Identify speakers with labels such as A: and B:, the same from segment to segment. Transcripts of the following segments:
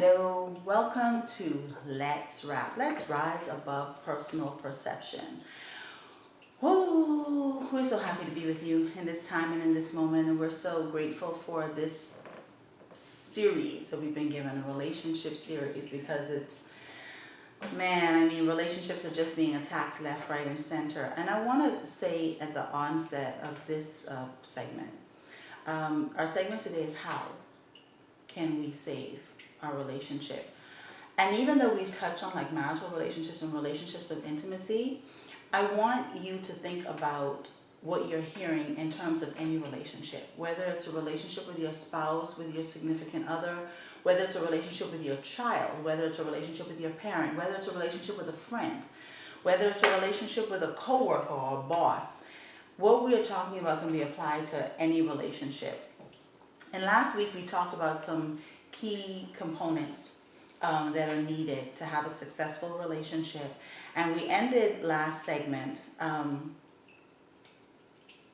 A: Hello, welcome to Let's Rap. Let's rise above personal perception. Woo, we're so happy to be with you in this time and in this moment, and we're so grateful for this series that we've been given, a relationship series, because it's, relationships are just being attacked left, right, and center. And I want to say at the onset of this segment, our segment today is how can we save our relationship? And even though we've touched on like marital relationships and relationships of intimacy, I want you to think about what you're hearing in terms of any relationship, whether it's a relationship with your spouse, with your significant other, whether it's a relationship with your child, whether it's a relationship with your parent, whether it's a relationship with a friend, whether it's a relationship with a coworker or a boss. What we are talking about can be applied to any relationship. And last week we talked about some key components that are needed to have a successful relationship. And we ended last segment,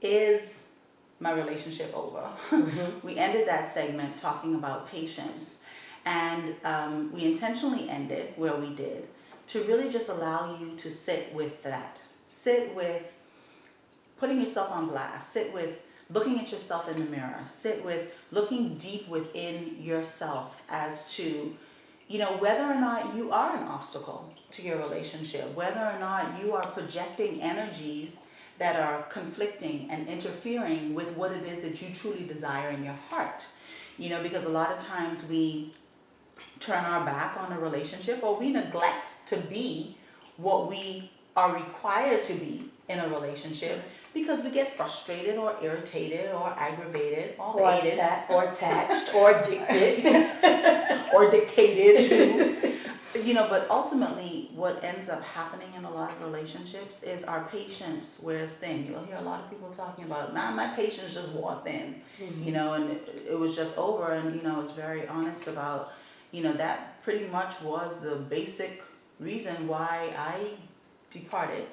A: is my relationship over? Mm-hmm. We ended that segment talking about patience. And we intentionally ended where we did to really just allow you to sit with that. Sit with putting yourself on blast. Sit with looking at yourself in the mirror. Sit with looking deep within yourself as to, whether or not you are an obstacle to your relationship, whether or not you are projecting energies that are conflicting and interfering with what it is that you truly desire in your heart. Because a lot of times we turn our back on a relationship, or we neglect to be what we are required to be in a relationship, because we get frustrated or irritated or aggravated or attached or addicted or dictated to. But ultimately what ends up happening in a lot of relationships is our patience wears thin. You'll hear a lot of people talking about, my patience just wore thin, mm-hmm. And it was just over. And, I was very honest about, that pretty much was the basic reason why I departed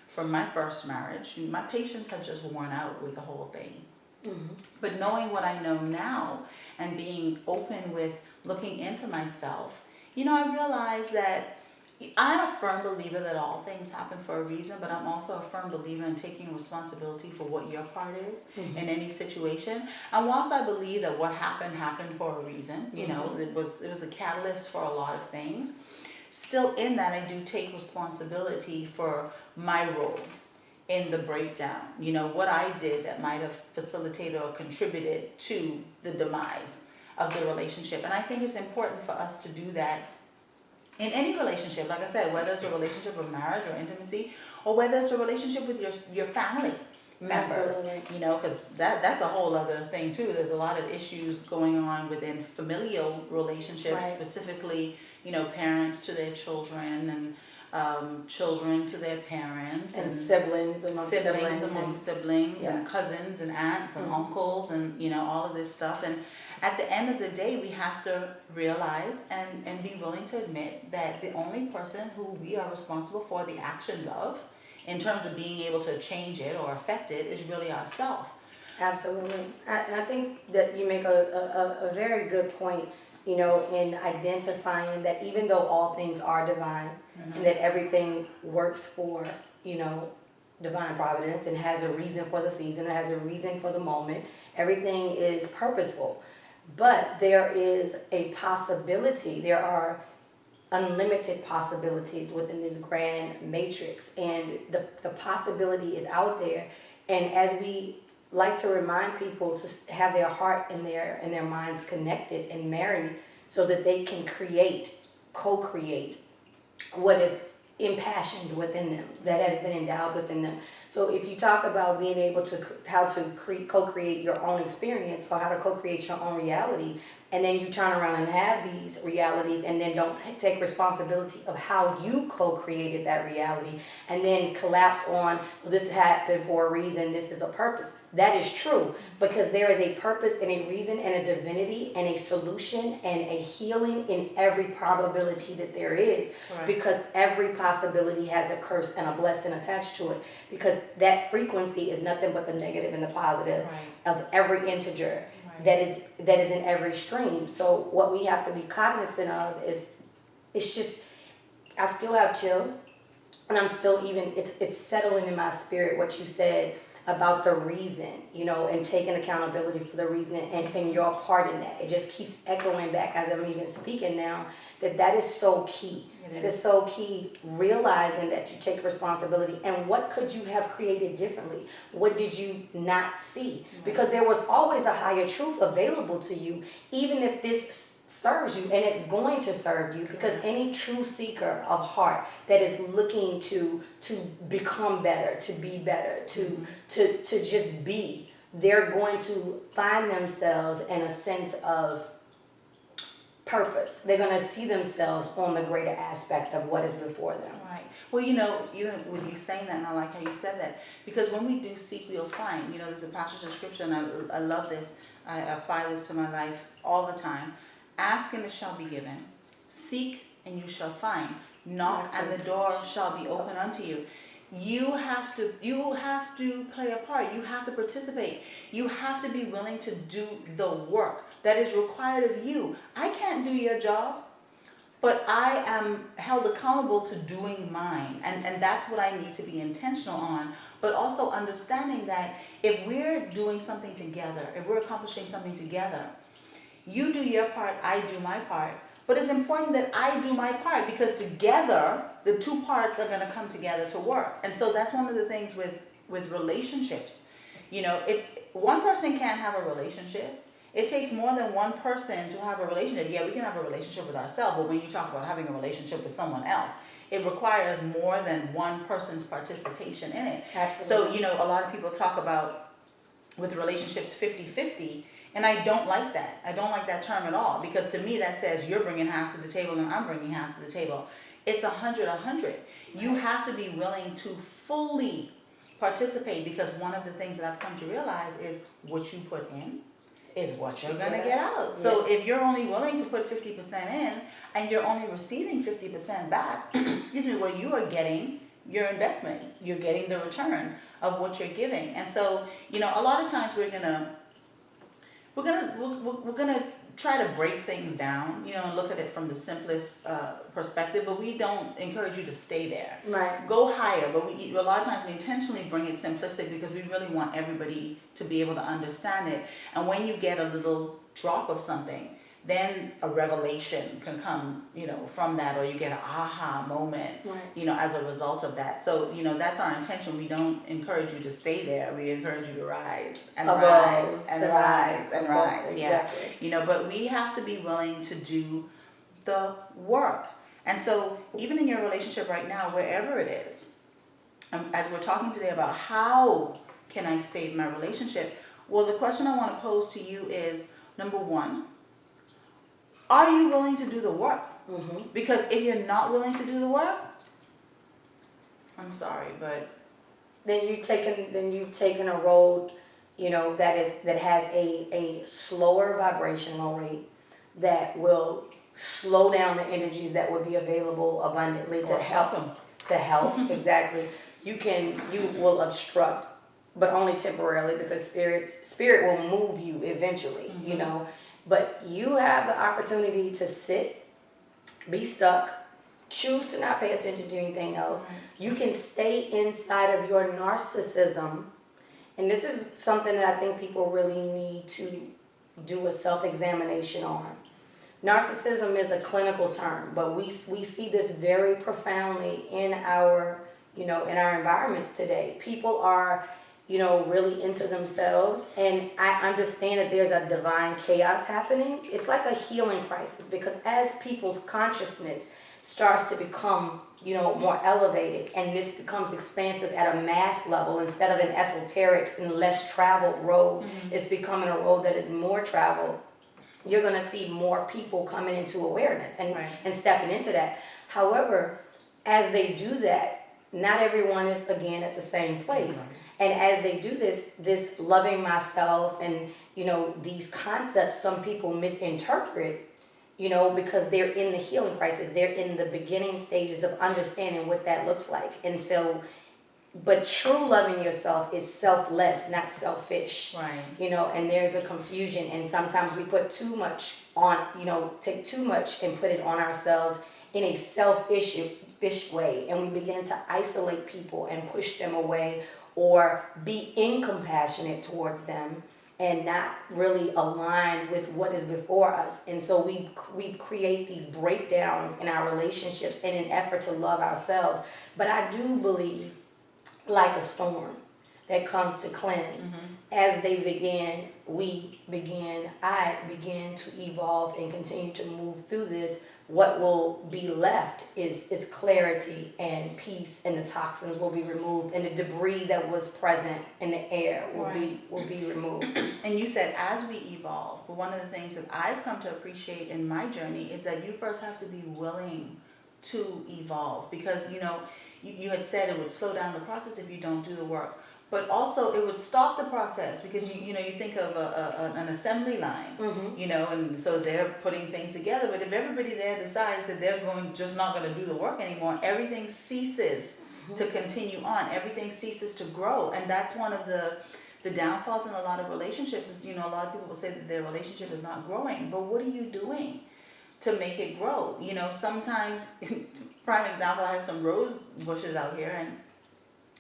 A: from my first marriage. My patience had just worn out with the whole thing. Mm-hmm. But knowing what I know now and being open with looking into myself, I realized that I'm a firm believer that all things happen for a reason, but I'm also a firm believer in taking responsibility for what your part is mm-hmm. in any situation. And whilst I believe that what happened for a reason, mm-hmm. it was a catalyst for a lot of things, still in that I do take responsibility for my role in the breakdown. What I did that might have facilitated or contributed to the demise of the relationship. And I think it's important for us to do that in any relationship. Like I said, whether it's a relationship of marriage or intimacy, or whether it's a relationship with your family members. Absolutely. Because that's a whole other thing too. There's a lot of issues going on within familial relationships, right. Specifically, parents to their children, and children to their parents,
B: and siblings among
A: siblings, yeah. And cousins and aunts and mm-hmm. uncles, and all of this stuff. And at the end of the day, we have to realize and be willing to admit that the only person who we are responsible for the actions of, in terms of being able to change it or affect it, is really ourselves.
B: Absolutely. I think that you make a very good point, in identifying that even though all things are divine, mm-hmm. and that everything works for, divine providence and has a reason for the season, it has a reason for the moment, everything is purposeful. But there is a possibility, there are unlimited possibilities within this grand matrix, and the possibility is out there. And as we like to remind people to have their heart and their minds connected and married, so that they can co-create what is impassioned within them, that has been endowed within them. So if you talk about being able to how to co-create your own experience, or how to co-create your own reality, and then you turn around and have these realities and then don't take responsibility of how you co-created that reality, and then collapse on, well, this happened for a reason, this is a purpose. That is true, because there is a purpose and a reason and a divinity and a solution and a healing in every probability that there is. Right. Because every possibility has a curse and a blessing attached to it, because that frequency is nothing but the negative and the positive, right. of every integer. Right. That is in every string. extreme. So what we have to be cognizant of is, it's just, I still have chills, and I'm still even, it's settling in my spirit what you said about the reason, and taking accountability for the reason and your part in that. It just keeps echoing back as I'm even speaking now, that is so key. It is so key, realizing that you take responsibility, and what could you have created differently? What did you not see? Because there was always a higher truth available to you, even if this serves you, and it's going to serve you, because any true seeker of heart that is looking to become better, to be better, to just be, they're going to find themselves in a sense of purpose. They're going to see themselves on the greater aspect of what is before them.
A: Right. Well, even with you saying that, and I like how you said that, because when we do seek, we'll find. There's a passage of scripture, and I love this. I apply this to my life all the time. Ask and it shall be given. Seek and you shall find. Knock and the door shall be open unto you. You have to play a part. You have to participate. You have to be willing to do the work that is required of you. I can't do your job, but I am held accountable to doing mine. And that's what I need to be intentional on. But also understanding that if we're doing something together, if we're accomplishing something together, you do your part, I do my part. But it's important that I do my part, because together, the two parts are going to come together to work. And so that's one of the things with relationships. One person can't have a relationship. It takes more than one person to have a relationship. Yeah, we can have a relationship with ourselves, but when you talk about having a relationship with someone else, it requires more than one person's participation in it.
B: Absolutely.
A: So, a lot of people talk about with relationships 50-50. And I don't like that. I don't like that term at all, because to me that says you're bringing half to the table and I'm bringing half to the table. It's 100-100. You have to be willing to fully participate, because one of the things that I've come to realize is what you put in is what you're going to get out. So if you're only willing to put 50% in and you're only receiving 50% back, well, you are getting your investment. You're getting the return of what you're giving. And so, a lot of times we're gonna try to break things down, and look at it from the simplest perspective, but we don't encourage you to stay there.
B: Right.
A: Go higher, but a lot of times we intentionally bring it simplistic because we really want everybody to be able to understand it. And when you get a little drop of something, then a revelation can come, from that, or you get an aha moment,
B: right.
A: As a result of that. So, that's our intention. We don't encourage you to stay there. We encourage you to rise and rise and rise and rise.
B: Exactly.
A: Yeah. But we have to be willing to do the work. And so even in your relationship right now, wherever it is, as we're talking today about how can I save my relationship, well, the question I want to pose to you is, number one, are you willing to do the work?
B: Mm-hmm.
A: Because if you're not willing to do the work, I'm sorry, but
B: then you've taken a road, that has a slower vibrational rate that will slow down the energies that would be available abundantly to help them. To help, exactly. You will obstruct, but only temporarily, because spirit will move you eventually,
A: Mm-hmm.
B: But you have the opportunity to sit, be stuck, choose to not pay attention to anything else.
A: Right.
B: You can stay inside of your narcissism. And this is something that I think people really need to do a self-examination on. Narcissism is a clinical term, but we see this very profoundly in our environments today. People are really into themselves, and I understand that there's a divine chaos happening. It's like a healing crisis, because as people's consciousness starts to become, more elevated, and this becomes expansive at a mass level instead of an esoteric and less traveled road, it's becoming a road that is more traveled. You're going to see more people coming into awareness and stepping into that. However, as they do that, not everyone is, again, at the same place. Right. And as they do this loving myself and, these concepts, some people misinterpret, because they're in the healing crisis. They're in the beginning stages of understanding what that looks like. And so But true loving yourself is selfless, not selfish.
A: Right.
B: You know, and there's a confusion, and sometimes we put too much on, take too much and put it on ourselves in a selfish way, and we begin to isolate people and push them away or be incompassionate towards them and not really align with what is before us. And so we create these breakdowns in our relationships in an effort to love ourselves. But I do believe, like a storm that comes to cleanse, as they began, I began to evolve and continue to move through this. What will be left is clarity and peace, and the toxins will be removed, and the debris that was present in the air will be removed.
A: And you said as we evolve, but one of the things that I've come to appreciate in my journey is that you first have to be willing to evolve, because you had said it would slow down the process if you don't do the work. But also it would stop the process, because you think of an assembly line, and so they're putting things together. But if everybody there decides that they're just not going to do the work anymore, everything ceases to continue on. Everything ceases to grow, and that's one of the downfalls in a lot of relationships. Is a lot of people will say that their relationship is not growing, but what are you doing to make it grow? Sometimes, prime example, I have some rose bushes out here, and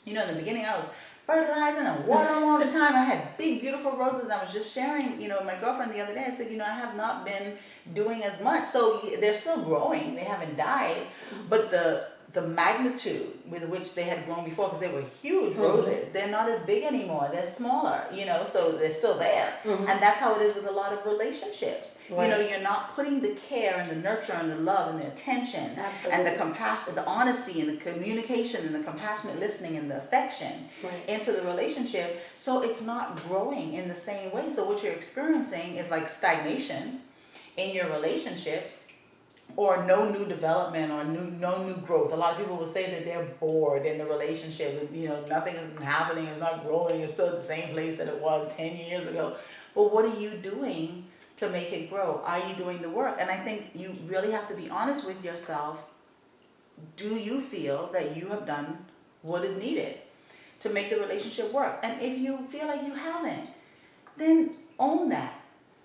A: in the beginning I was fertilizing and watering all the time. I had big, beautiful roses, and I was just sharing, my girlfriend the other day. I said, I have not been doing as much. So they're still growing. They haven't died, but the magnitude with which they had grown before, because they were huge roses, they're not as big anymore. They're smaller, so they're still there. And that's how it is with a lot of relationships.
B: Right.
A: You're not putting the care and the nurture and the love and the attention and the compassion, the honesty and the communication and the compassionate listening and the affection into the relationship. So it's not growing in the same way. So what you're experiencing is like stagnation in your relationship, or no new development, or no new growth. A lot of people will say that they're bored in the relationship. Nothing is happening, it's not growing, it's still at the same place that it was 10 years ago. But what are you doing to make it grow? Are you doing the work? And I think you really have to be honest with yourself. Do you feel that you have done what is needed to make the relationship work? And if you feel like you haven't, then own that.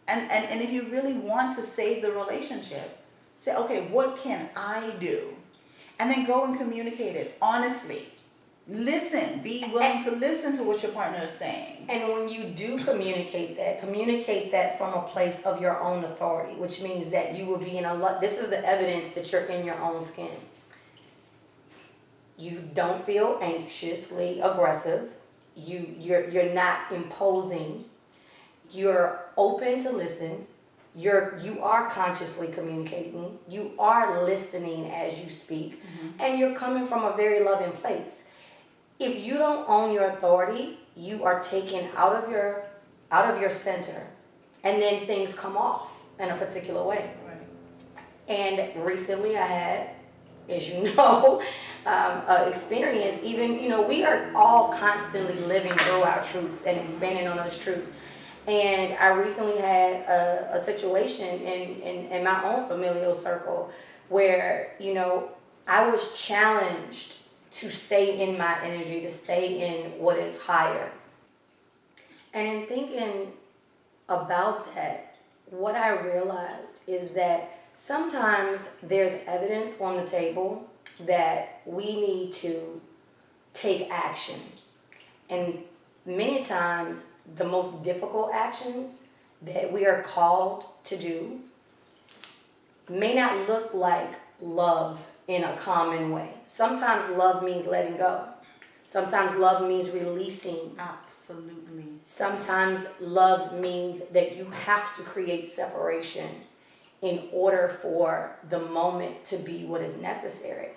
A: And if you really want to save the relationship, say, okay, what can I do? And then go and communicate it honestly. Listen. Be willing to listen to what your partner is saying.
B: And when you do communicate that from a place of your own authority, which means that you will be in this is the evidence that you're in your own skin. You don't feel anxiously aggressive. You're not imposing. You're open to listen. You are consciously communicating. You are listening as you speak, and you're coming from a very loving place. If you don't own your authority, you are taken out of your center, and then things come off in a particular way. Right. And recently, I had, as you know, experience. Even we are all constantly living through our truths and expanding on those truths. And I recently had a situation in my own familial circle where, I was challenged to stay in my energy, to stay in what is higher. And in thinking about that, what I realized is that sometimes there's evidence on the table that we need to take action. And many times, the most difficult actions that we are called to do may not look like love in a common way. Sometimes love means letting go. Sometimes love means releasing.
A: Absolutely.
B: Sometimes love means that you have to create separation in order for the moment to be what is necessary.